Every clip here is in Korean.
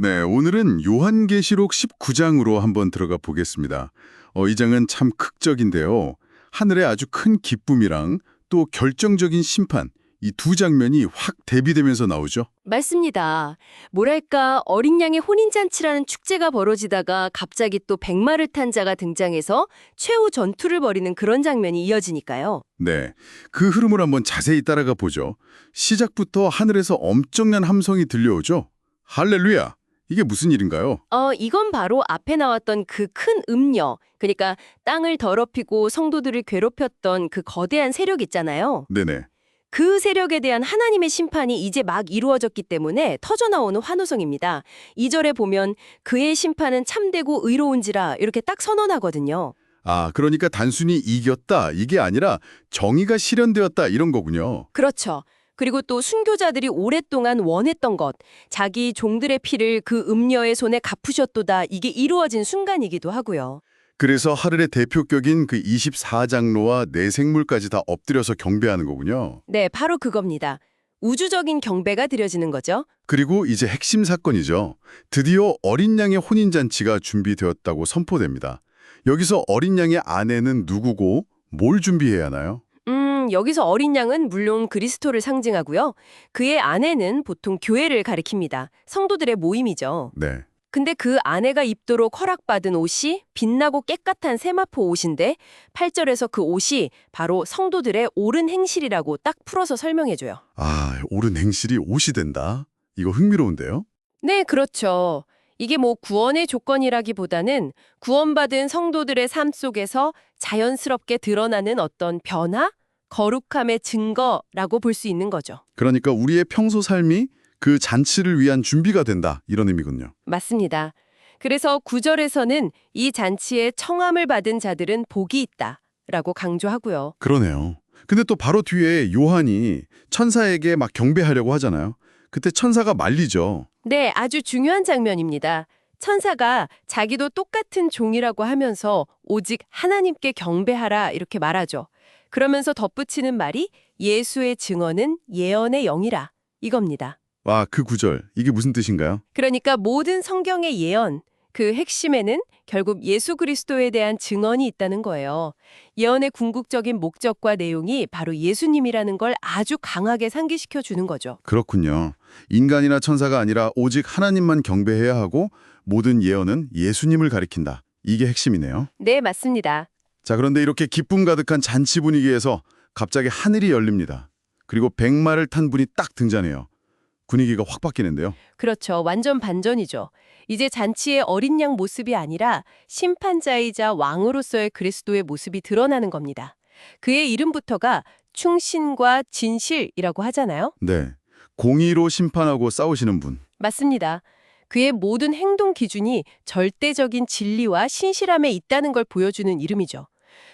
네, 오늘은 요한계시록 19장으로 한번 들어가 보겠습니다. 이 장은 참 극적인데요. 하늘의 아주 큰 기쁨이랑 또 결정적인 심판, 이 두 장면이 확 대비되면서 나오죠. 맞습니다. 뭐랄까 어린 양의 혼인잔치라는 축제가 벌어지다가 갑자기 또 백마를 탄 자가 등장해서 최후 전투를 벌이는 그런 장면이 이어지니까요. 네, 그 흐름을 한번 자세히 따라가 보죠. 시작부터 하늘에서 엄청난 함성이 들려오죠. 할렐루야! 이게 무슨 일인가요? 이건 바로 앞에 나왔던 그 큰 음녀, 그러니까 땅을 더럽히고 성도들을 괴롭혔던 그 거대한 세력 있잖아요. 네네. 그 세력에 대한 하나님의 심판이 이제 막 이루어졌기 때문에 터져나오는 환호성입니다. 2절에 보면 그의 심판은 참되고 의로운지라 이렇게 딱 선언하거든요. 아, 그러니까 단순히 이겼다, 이게 아니라 정의가 실현되었다, 이런 거군요. 그렇죠. 그리고 또 순교자들이 오랫동안 원했던 것, 자기 종들의 피를 그 음녀의 손에 갚으셨도다, 이게 이루어진 순간이기도 하고요. 그래서 하늘의 대표격인 그 24장로와 내생물까지 다 엎드려서 경배하는 거군요. 네, 바로 그겁니다. 우주적인 경배가 드려지는 거죠. 그리고 이제 핵심 사건이죠. 드디어 어린 양의 혼인잔치가 준비되었다고 선포됩니다. 여기서 어린 양의 아내는 누구고 뭘 준비해야 하나요? 여기서 어린 양은 물론 그리스도를 상징하고요. 그의 아내는 보통 교회를 가리킵니다. 성도들의 모임이죠. 네. 근데 그 아내가 입도록 허락받은 옷이 빛나고 깨끗한 세마포 옷인데 8절에서 그 옷이 바로 성도들의 옳은 행실이라고 딱 풀어서 설명해줘요. 아, 옳은 행실이 옷이 된다. 이거 흥미로운데요? 네, 그렇죠. 이게 뭐 구원의 조건이라기보다는 구원받은 성도들의 삶 속에서 자연스럽게 드러나는 어떤 변화, 거룩함의 증거라고 볼 수 있는 거죠. 그러니까 우리의 평소 삶이 그 잔치를 위한 준비가 된다. 이런 의미군요. 맞습니다. 그래서 9절에서는 이 잔치에 청함을 받은 자들은 복이 있다라고 강조하고요. 그러네요. 근데 또 바로 뒤에 요한이 천사에게 막 경배하려고 하잖아요. 그때 천사가 말리죠. 네, 아주 중요한 장면입니다. 천사가 자기도 똑같은 종이라고 하면서 오직 하나님께 경배하라 이렇게 말하죠. 그러면서 덧붙이는 말이 예수의 증언은 예언의 영이라 이겁니다. 와, 그 구절. 이게 무슨 뜻인가요? 그러니까 모든 성경의 예언, 그 핵심에는 결국 예수 그리스도에 대한 증언이 있다는 거예요. 예언의 궁극적인 목적과 내용이 바로 예수님이라는 걸 아주 강하게 상기시켜 주는 거죠. 그렇군요. 인간이나 천사가 아니라 오직 하나님만 경배해야 하고 모든 예언은 예수님을 가리킨다. 이게 핵심이네요. 네, 맞습니다. 자, 그런데 이렇게 기쁨 가득한 잔치 분위기에서 갑자기 하늘이 열립니다. 그리고 백마를 탄 분이 딱 등장해요. 분위기가 확 바뀌는데요. 그렇죠. 완전 반전이죠. 이제 잔치의 어린 양 모습이 아니라 심판자이자 왕으로서의 그리스도의 모습이 드러나는 겁니다. 그의 이름부터가 충신과 진실이라고 하잖아요. 네. 공의로 심판하고 싸우시는 분. 맞습니다. 그의 모든 행동 기준이 절대적인 진리와 신실함에 있다는 걸 보여주는 이름이죠.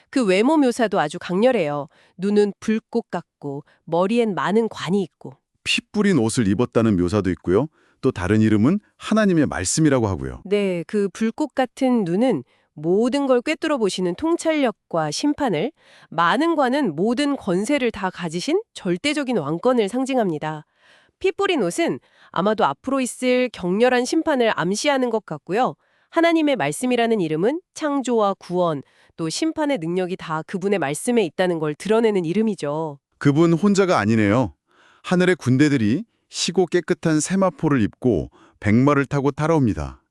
그 외모 묘사도 아주 강렬해요. 눈은 불꽃 같고 머리엔 많은 관이 있고. 피 뿌린 옷을 입었다는 묘사도 있고요. 또 다른 이름은 하나님의 말씀이라고 하고요. 네, 그 불꽃 같은 눈은 모든 걸 꿰뚫어 보시는 통찰력과 심판을, 많은 관은 모든 권세를 다 가지신 절대적인 왕권을 상징합니다. 피 뿌린 옷은 아마도 앞으로 있을 격렬한 심판을 암시하는 것 같고요. 하나님의 말씀이라는 이름은 창조와 구원, 또 심판의 능력이 다 그분의 말씀에 있다는 걸 드러내는 이름이죠. 그분 혼자가 아니네요. 하늘의 군대들이 시고 깨끗한 세마포를 입고 백마를 타고 따라옵니다.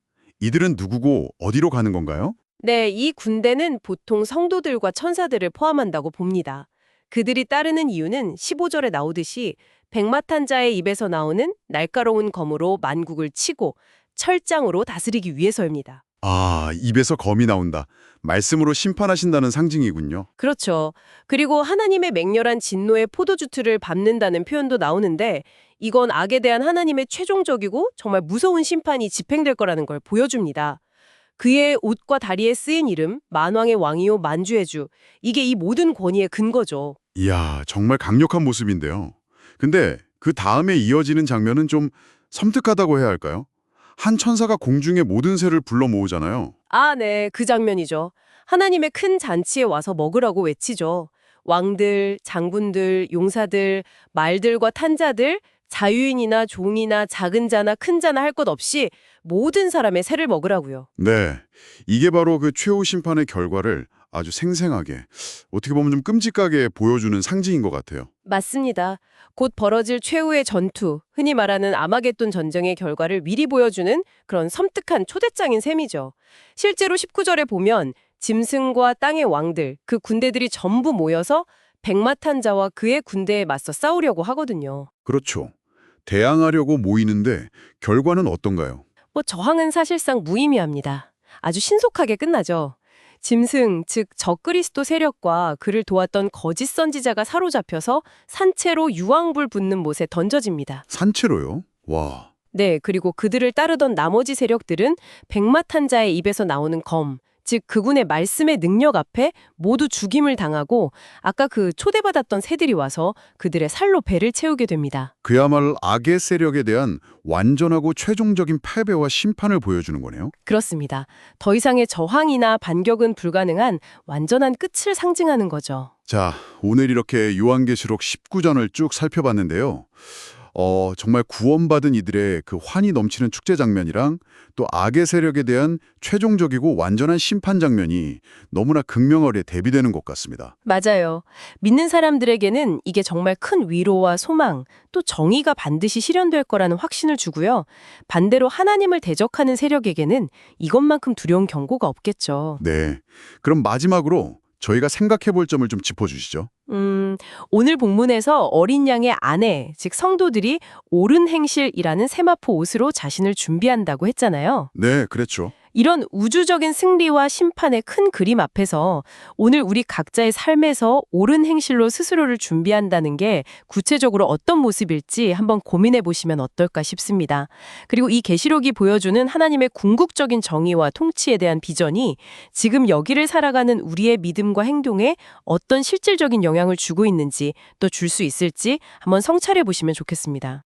이들은 누구고 어디로 가는 건가요? 네, 이 군대는 보통 성도들과 천사들을 포함한다고 봅니다. 그들이 따르는 이유는 15절에 나오듯이 백마탄 자의 입에서 나오는 날카로운 검으로 만국을 치고 철장으로 다스리기 위해서입니다. 아, 입에서 검이 나온다. 말씀으로 심판하신다는 상징이군요. 그렇죠. 그리고 하나님의 맹렬한 진노의 포도주틀을 밟는다는 표현도 나오는데 이건 악에 대한 하나님의 최종적이고 정말 무서운 심판이 집행될 거라는 걸 보여줍니다. 그의 옷과 다리에 쓰인 이름, 만왕의 왕이요 만주의 주, 이게 이 모든 권위의 근거죠. 이야, 정말 강력한 모습인데요. 근데 그 다음에 이어지는 장면은 좀 섬뜩하다고 해야 할까요? 한 천사가 공중의 모든 새를 불러 모으잖아요. 아, 네, 그 장면이죠. 하나님의 큰 잔치에 와서 먹으라고 외치죠. 왕들, 장군들, 용사들, 말들과 탄자들, 자유인이나 종이나 작은 자나 큰 자나 할 것 없이 모든 사람의 세를 먹으라고요. 네, 이게 바로 그 최후 심판의 결과를 아주 생생하게, 어떻게 보면 좀 끔찍하게 보여주는 상징인 것 같아요. 맞습니다. 곧 벌어질 최후의 전투, 흔히 말하는 아마겟돈 전쟁의 결과를 미리 보여주는 그런 섬뜩한 초대장인 셈이죠. 실제로 19절에 보면 짐승과 땅의 왕들, 그 군대들이 전부 모여서 백마탄 자와 그의 군대에 맞서 싸우려고 하거든요. 그렇죠. 대항하려고 모이는데 결과는 어떤가요? 저항은 사실상 무의미합니다. 아주 신속하게 끝나죠. 짐승, 즉 적그리스도 세력과 그를 도왔던 거짓 선지자가 사로잡혀서 산채로 유황불 붙는 못에 던져집니다. 산채로요? 와, 네, 그리고 그들을 따르던 나머지 세력들은 백마탄자의 입에서 나오는 검, 즉 그군의 말씀의 능력 앞에 모두 죽임을 당하고 아까 그 초대받았던 새들이 와서 그들의 살로 배를 채우게 됩니다. 그야말로 악의 세력에 대한 완전하고 최종적인 패배와 심판을 보여주는 거네요. 그렇습니다. 더 이상의 저항이나 반격은 불가능한 완전한 끝을 상징하는 거죠. 자, 오늘 이렇게 요한계시록 19장을 쭉 살펴봤는데요. 정말 구원받은 이들의 그 환희 넘치는 축제 장면이랑 또 악의 세력에 대한 최종적이고 완전한 심판 장면이 너무나 극명하게 대비되는 것 같습니다. 맞아요. 믿는 사람들에게는 이게 정말 큰 위로와 소망, 또 정의가 반드시 실현될 거라는 확신을 주고요. 반대로 하나님을 대적하는 세력에게는 이것만큼 두려운 경고가 없겠죠. 네, 그럼 마지막으로 저희가 생각해 볼 점을 좀 짚어주시죠. 오늘 본문에서 어린 양의 아내, 즉 성도들이 옳은 행실이라는 세마포 옷으로 자신을 준비한다고 했잖아요. 네, 그랬죠. 이런 우주적인 승리와 심판의 큰 그림 앞에서 오늘 우리 각자의 삶에서 옳은 행실로 스스로를 준비한다는 게 구체적으로 어떤 모습일지 한번 고민해 보시면 어떨까 싶습니다. 그리고 이 계시록이 보여주는 하나님의 궁극적인 정의와 통치에 대한 비전이 지금 여기를 살아가는 우리의 믿음과 행동에 어떤 실질적인 영향을 주고 있는지 또 줄 수 있을지 한번 성찰해 보시면 좋겠습니다.